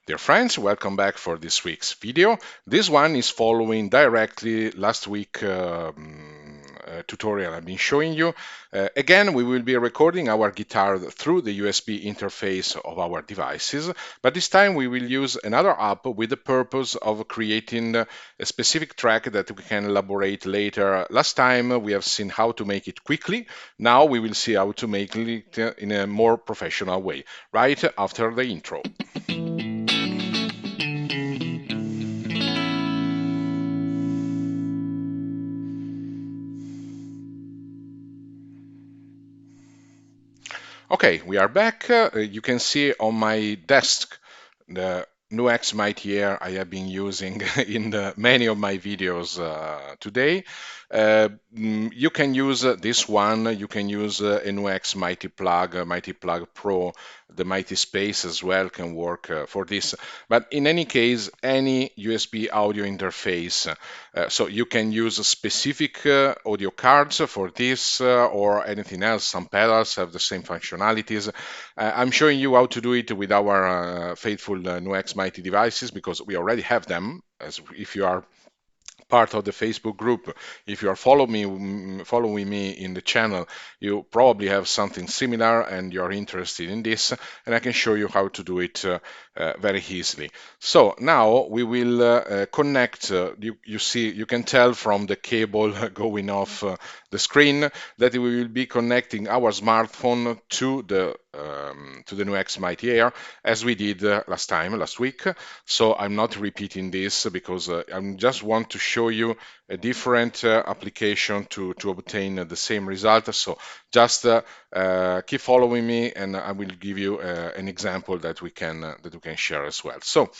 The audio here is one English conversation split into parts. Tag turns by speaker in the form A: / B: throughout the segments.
A: Dear friends, welcome back for this week's video. This one is following directly last week tutorial I've been showing you. Again, we will be recording our guitar through the USB interface of our devices, but this time we will use another app with the purpose of creating a specific track that we can elaborate later. Last time we have seen how to make it quickly. Now we will see how to make it in a more professional way, right after the intro. Okay, we are back. You can see on my desk the NUX Mighty I have been using in many of my videos today. You can use this one. You can use a NUX Mighty Plug Pro. The Mighty Space as well can work for this. But in any case, any USB audio interface. So you can use specific audio cards for this or anything else. Some pedals have the same functionalities. I'm showing you how to do it with our faithful NUX Mighty devices because we already have them. As if you are part of the Facebook group. If you are following me in the channel, you probably have something similar and you're interested in this, and I can show you how to do it very easily. So now we will connect. You can tell from the cable going off the screen that we will be connecting our smartphone to the NUX Mighty Air as we did last week. So I'm not repeating this because I just want to show you a different application to obtain the same result. So just keep following me, and I will give you an example that we can share as well. So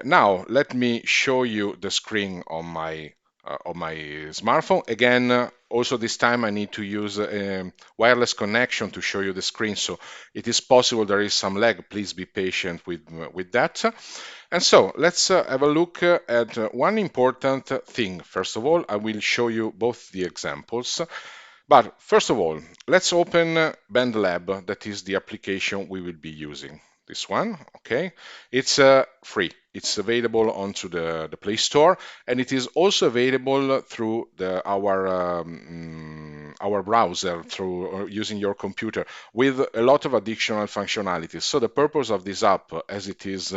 A: now let me show you the screen on my smartphone. Again, also this time I need to use a wireless connection to show you the screen, so it is possible there is some lag. Please be patient with that. And so let's have a look at one important thing. First of all, I will show you both the examples. But first of all, let's open BandLab. That is the application we will be using. This one, okay? It's free. It's available onto the Play Store, and it is also available through our browser, through using your computer, with a lot of additional functionalities. So the purpose of this app, as it is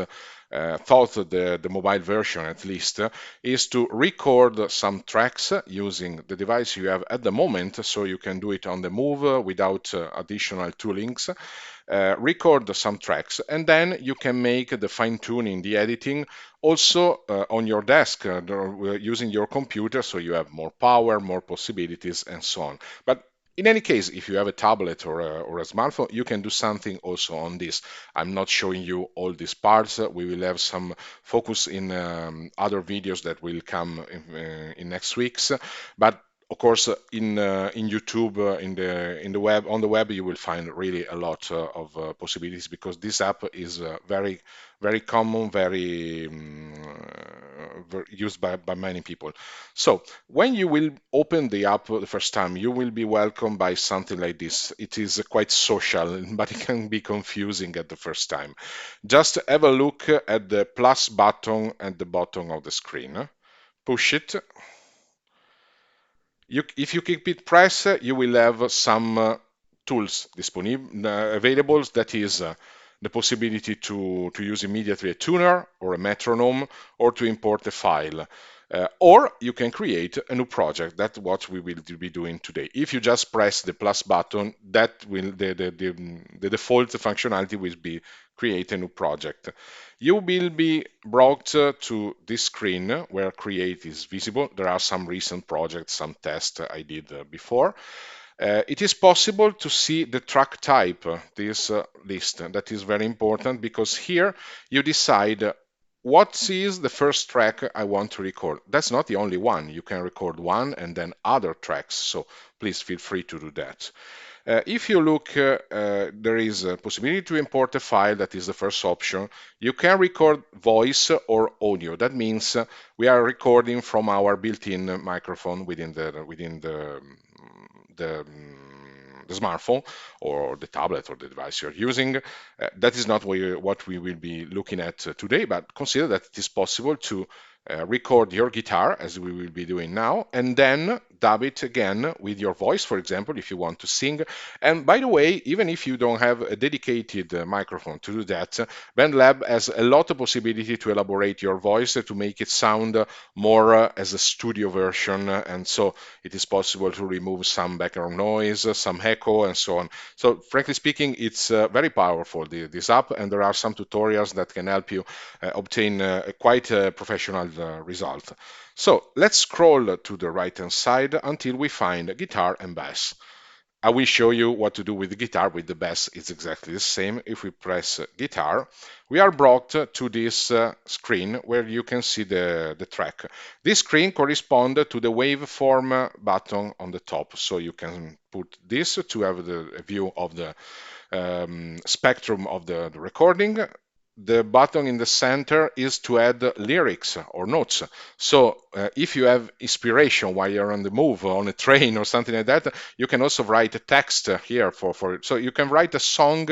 A: thought the mobile version at least, is to record some tracks using the device you have at the moment, so you can do it on the move without additional toolings. Record some tracks, and then you can make the fine tuning, the editing, also on your desk using your computer, so you have more power, more possibilities, and so on. But in any case, if you have a tablet or a smartphone, you can do something also on this. I'm not showing you all these parts. We will have some focus in other videos that will come in next weeks. But of course, in YouTube, in the web, on the web, you will find really a lot of possibilities because this app is very common, used by many people. So when you will open the app the first time, you will be welcomed by something like this. It is quite social, but it can be confusing at the first time. Just have a look at the plus button at the bottom of the screen. Push it. If you keep it pressed, you will have some tools available. That is the possibility to use immediately a tuner or a metronome, or to import a file. Or you can create a new project. That's what we will be doing today. If you just press the plus button, that will the default functionality will be create a new project. You will be brought to this screen where create is visible. There are some recent projects, some tests I did before. It is possible to see the track type, this list. That is very important because here you decide what is the first track I want to record. That's not the only one. You can record one and then other tracks. So please feel free to do that. If you look, there is a possibility to import a file. That is the first option. You can record voice or audio. That means we are recording from our built-in microphone within the the smartphone or the tablet or the device you're using. That is not what we will be looking at today, but consider that it is possible to record your guitar as we will be doing now, and then dub it again with your voice, for example, if you want to sing. And by the way, even if you don't have a dedicated microphone to do that, BandLab has a lot of possibility to elaborate your voice to make it sound more as a studio version, and so it is possible to remove some background noise, some echo, and so on. So frankly speaking, it's very powerful, this app, and there are some tutorials that can help you obtain a quite professional result. So let's scroll to the right hand side until we find guitar and bass. I will show you what to do with the guitar. With the bass, it's exactly the same. If we press guitar, we are brought to this screen where you can see the track. This screen corresponds to the waveform button on the top. So you can put this to have a view of the spectrum of the recording. The button in the center is to add lyrics or notes. So if you have inspiration while you're on the move, on a train or something like that, you can also write a text here for it. So you can write a song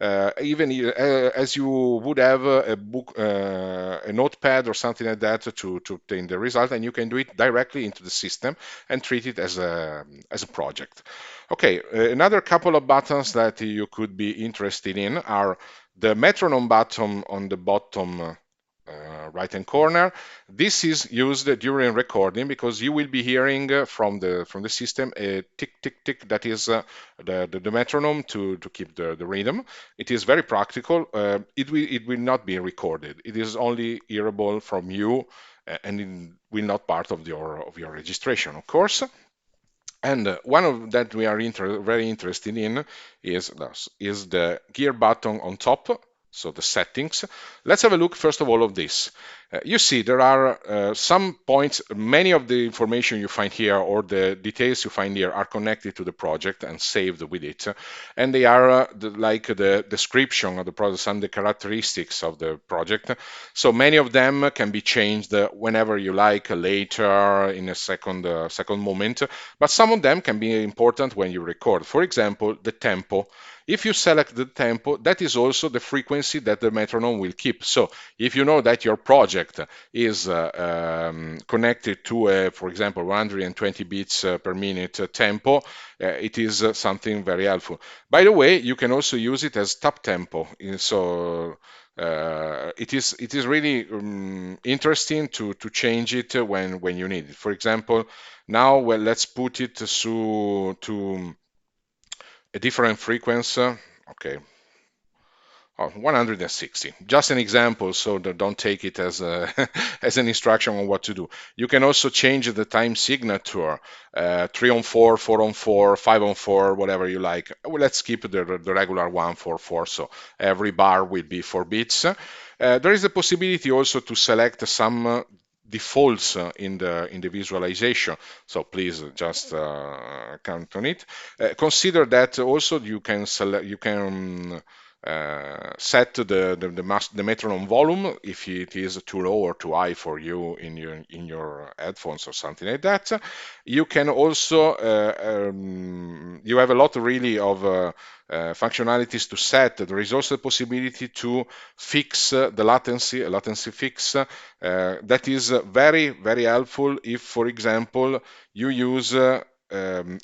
A: even as you would have a book, a notepad or something like that to obtain the result, and you can do it directly into the system and treat it as a project. Okay, another couple of buttons that you could be interested in are the metronome button on the bottom right hand corner. This is used during recording because you will be hearing from the system a tick tick tick, that is the metronome to keep the rhythm. It is very practical. It will not be recorded. It is only hearable from you, and it will not part of your registration, of course. And one of that we are very interested in is the gear button on top, so the settings. Let's have a look first of all of this. You see there are some points, many of the information you find here or the details you find here are connected to the project and saved with it. And they are like the description of the product and the characteristics of the project. So many of them can be changed whenever you like, later in a second moment, but some of them can be important when you record. For example, the tempo. If you select the tempo, that is also the frequency that the metronome will keep. So if you know that your project is connected to, for example, 120 beats per minute tempo, it is something very helpful. By the way, you can also use it as tap tempo. So it is really interesting to change it when you need it. For example, now well, let's put it to a different frequency. Okay, 160. Just an example, so don't take it as as an instruction on what to do. You can also change the time signature, 3 on 4, 4 on 4, 5 on 4, whatever you like. Well, let's keep the regular one for 4, so every bar will be 4 bits. There is a possibility also to select some defaults in the visualization, so please just count on it. Consider that also you can select, you can set the metronome volume if it is too low or too high for you in your headphones or something like that. You can also you have a lot really of functionalities to set. There is also a possibility to fix the latency, a latency fix. That is very helpful if, for example, you use a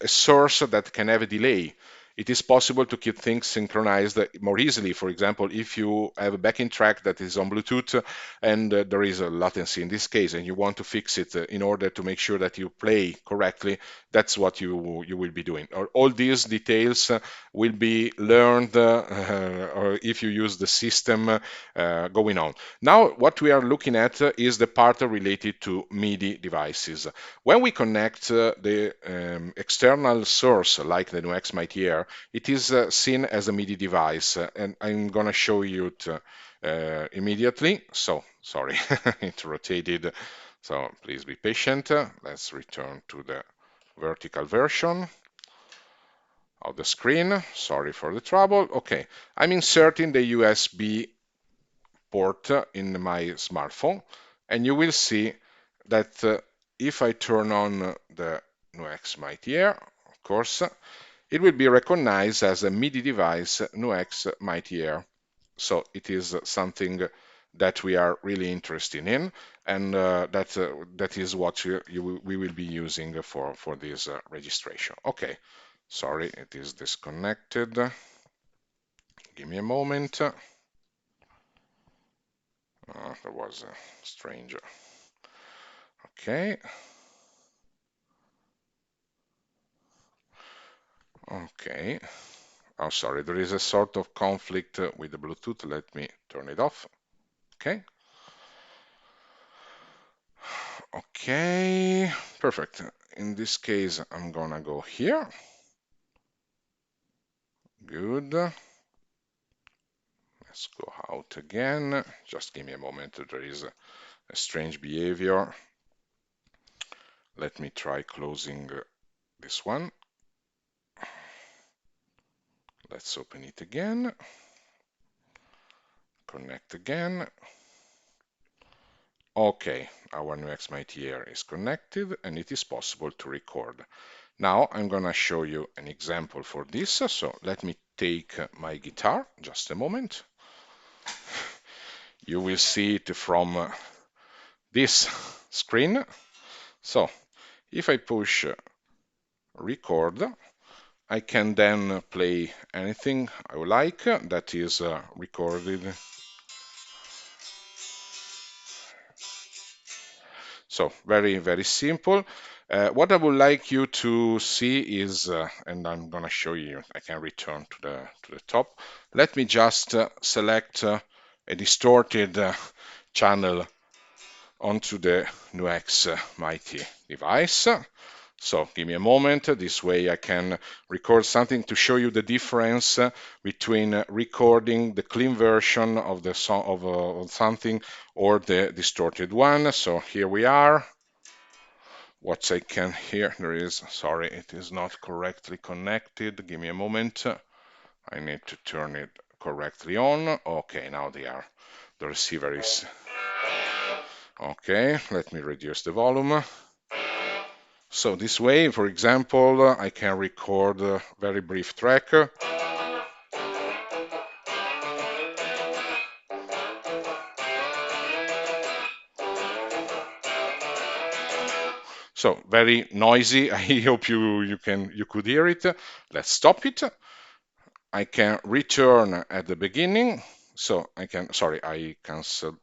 A: source that can have a delay. It is possible to keep things synchronized more easily. For example, if you have a backing track that is on Bluetooth and there is a latency in this case, and you want to fix it in order to make sure that you play correctly, that's what you will be doing. All these details will be learned or if you use the system going on. Now, what we are looking at is the part related to MIDI devices. When we connect the external source, like the NUX Mighty, it is seen as a MIDI device, and I'm going to show you it immediately. So, sorry, it rotated, so please be patient. Let's return to the vertical version of the screen. Sorry for the trouble. Okay, I'm inserting the USB port in my smartphone, and you will see that if I turn on the NUX Mighty, of course, it will be recognized as a MIDI device NUX Mighty Air. So it is something that we are really interested in, and that is what we will be using for this registration. Okay, sorry, it is disconnected. Give me a moment. That was strange. Okay. Okay. Oh, sorry, there is a sort of conflict with the Bluetooth. Let me turn it off. Okay. Okay, perfect. In this case, I'm gonna go here. Good. Let's go out again. Just give me a moment. There is a strange behavior. Let me try closing this one. Let's open it again. Connect again. Okay, our NUX Mighty Air is connected and it is possible to record. Now I'm gonna show you an example for this. So let me take my guitar, just a moment. You will see it from this screen. So if I push record, I can then play anything I would like that is recorded. So very, very simple. What I would like you to see is, and I'm going to show you, I can return to the top. Let me just select a distorted channel onto the NUX Mighty device. So give me a moment. This way I can record something to show you the difference between recording the clean version of the song of something or the distorted one. So here we are. What I can hear, there is, sorry, it is not correctly connected. Give me a moment. I need to turn it correctly on. Okay, now the receiver is, okay, let me reduce the volume. So this way, for example, I can record a very brief track. So very noisy. I hope you could hear it. Let's stop it. I can return at the beginning. So I can, sorry, I canceled.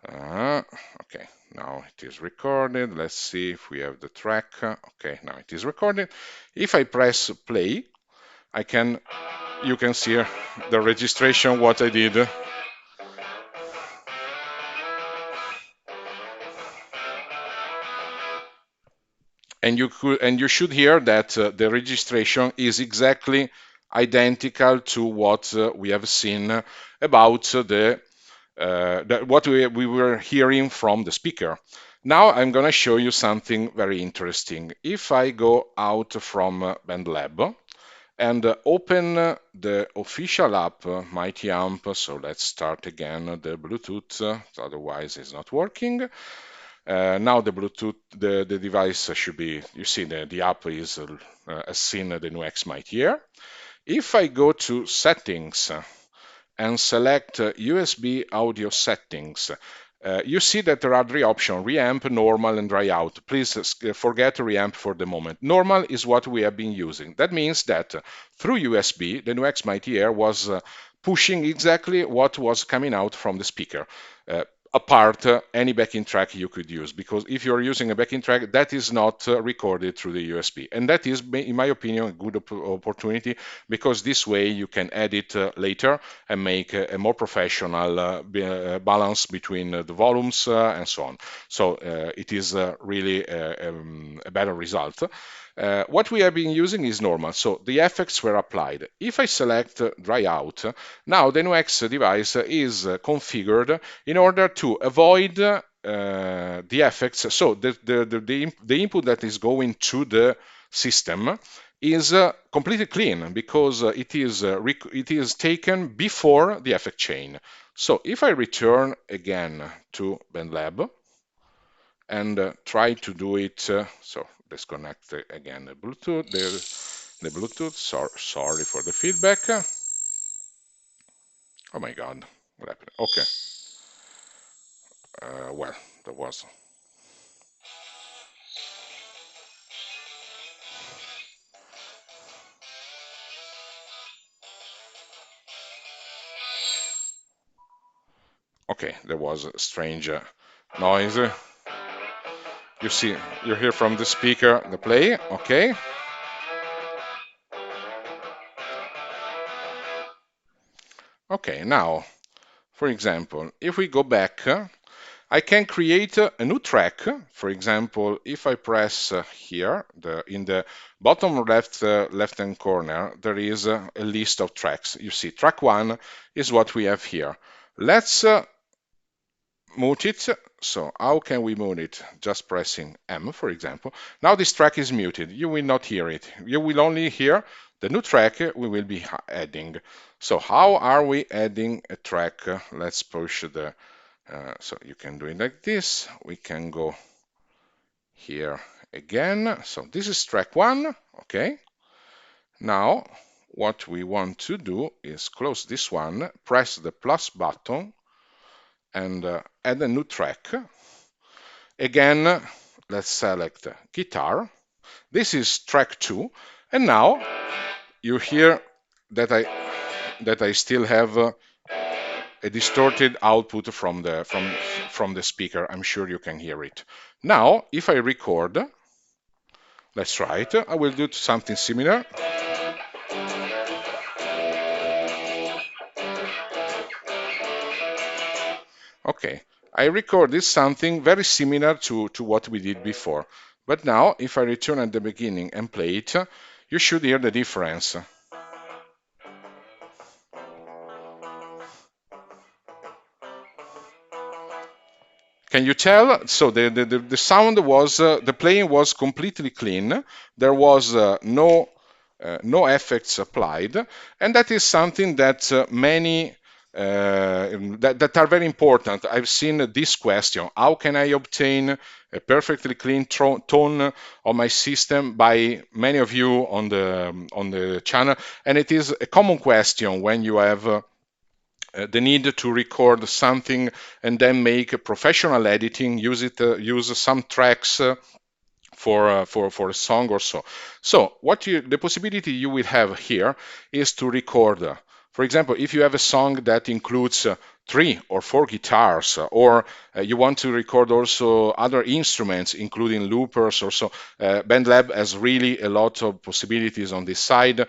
A: Okay, now it is recorded. Let's see if we have the track. Okay, now it is recorded. If I press play, you can see the registration, what I did. And you should hear that the registration is exactly identical to what we have seen about what we were hearing from the speaker. Now I'm going to show you something very interesting. If I go out from BandLab and open the official app, Mighty Amp, so let's start again the Bluetooth, otherwise it's not working. Now the Bluetooth, the device should be, you see the app is has seen the NUX Mighty Air. If I go to settings and select USB audio settings, you see that there are three options: reamp, normal, and dry out. Please forget reamp for the moment. Normal is what we have been using. That means that through USB, the NUX Mighty Air was pushing exactly what was coming out from the speaker. Apart any backing track you could use, because if you're using a backing track, that is not recorded through the USB, and that is, in my opinion, a good opportunity, because this way you can edit later and make a more professional balance between the volumes and so on. So it is really a better result. What we have been using is normal, so the effects were applied. If I select dry out, now the NUX device is configured in order to avoid the effects. So the input that is going to the system is completely clean, because it is taken before the effect chain. So if I return again to BandLab and try to do it, so disconnect again the Bluetooth, the Bluetooth. Sorry for the feedback. Oh my God, what happened? Okay. Well, that was. Okay, there was a strange noise. You see, you hear from the speaker the play. Okay. Okay, now, for example, if we go back, I can create a new track. For example, if I press here, in the bottom left-hand corner, there is a list of tracks. You see, track 1 is what we have here. Let's mute it. So how can we mute it? Just pressing M, for example. Now this track is muted. You will not hear it. You will only hear the new track we will be adding. So how are we adding a track? Let's push the so you can do it like this. We can go here again. So this is track 1, okay? Now, what we want to do is close this one, press the plus button, and add a new track. Again, let's select guitar. This is track 2, and now you hear that I still have a distorted output from the speaker. I'm sure you can hear it. Now, if I record, let's try it. I will do something similar. Okay, I recorded something very similar to what we did before. But now, if I return at the beginning and play it, you should hear the difference. Can you tell? So the sound was, the playing was completely clean. There was no effects applied, and that is something that many that are very important. I've seen this question: how can I obtain a perfectly clean tone on my system? By many of you on the channel, and it is a common question when you have. The need to record something and then make a professional editing, use some tracks for a song or so. So the possibility you will have here is to record. For example, if you have a song that includes 3 or 4 guitars, or you want to record also other instruments, including loopers or so, BandLab has really a lot of possibilities on this side.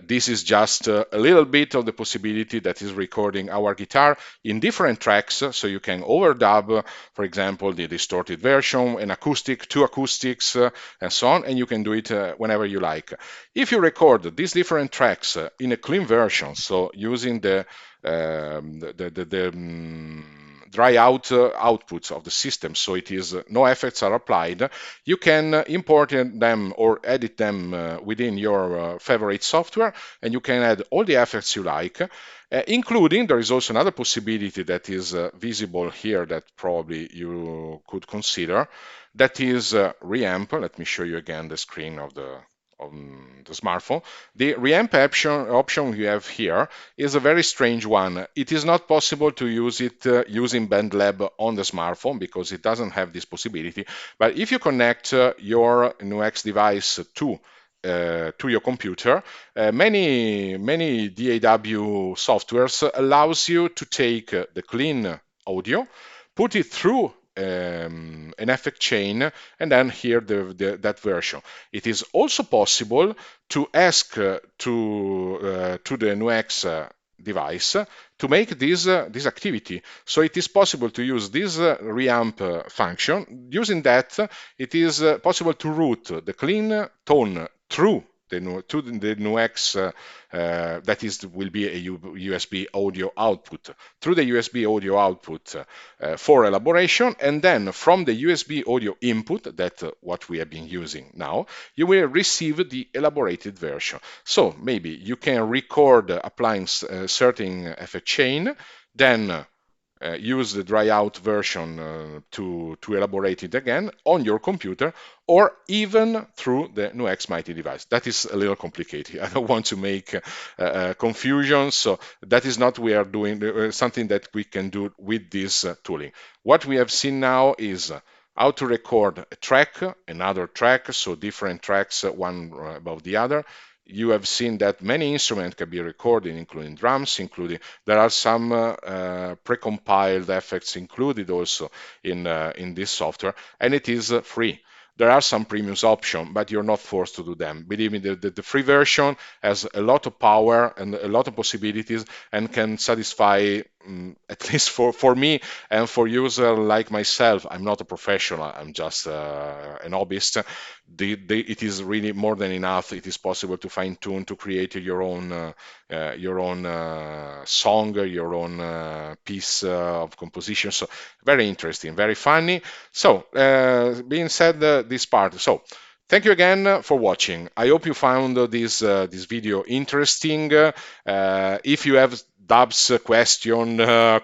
A: This is just a little bit of the possibility that is recording our guitar in different tracks, so you can overdub, for example, the distorted version, an acoustic, 2 acoustics, and so on, and you can do it whenever you like. If you record these different tracks in a clean version, so using the dry out outputs of the system, so it is no effects are applied, you can import them or edit them within your favorite software, and you can add all the effects you like, including, there is also another possibility that is visible here that probably you could consider, that is reamp. Let me show you again the screen of the smartphone. The reamp option you have here is a very strange one. It is not possible to use it using BandLab on the smartphone because it doesn't have this possibility. But if you connect your NUX device to your computer, many DAW softwares allows you to take the clean audio, put it through an effect chain, and then hear that version. It is also possible to ask to the NUX device to make this activity. So it is possible to use this reamp function. Using that, it is possible to route the clean tone through to the NUX that is will be a USB audio output through the USB audio output for elaboration, and then from the USB audio input, that what we have been using now, you will receive the elaborated version. So maybe you can record applying certain effect chain, then use the dry out version to elaborate it again on your computer, or even through the NUX Mighty device. That is a little complicated. I don't want to make confusion, so that is not we are doing something that we can do with this tooling. What we have seen now is how to record a track, another track, so different tracks, one above the other. You have seen that many instruments can be recorded, including drums, including there are some precompiled effects included also in this software, and it is free. There are some premium options, but you're not forced to do them. Believe me, the free version has a lot of power and a lot of possibilities and can satisfy, at least for me and for user like myself. I'm not a professional, I'm just an hobbyist. It is really more than enough. It is possible to fine tune, to create your own song, your own piece of composition. So very interesting, very funny. So being said, this part. So thank you again for watching. I hope you found this video interesting. If you have doubts, question,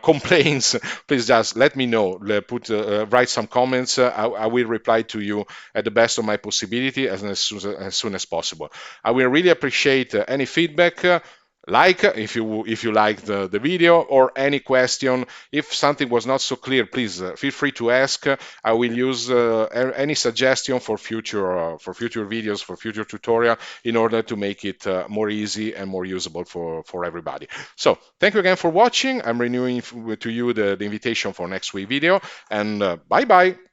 A: complaints, please just let me know. Write some comments. I will reply to you at the best of my possibility as soon as possible. I will really appreciate any feedback. Like if you like the video, or any question. If something was not so clear, please feel free to ask. I will use any suggestion for future videos, for future tutorial, in order to make it more easy and more usable for everybody. So thank you again for watching. I'm renewing to you the invitation for next week video, and bye bye.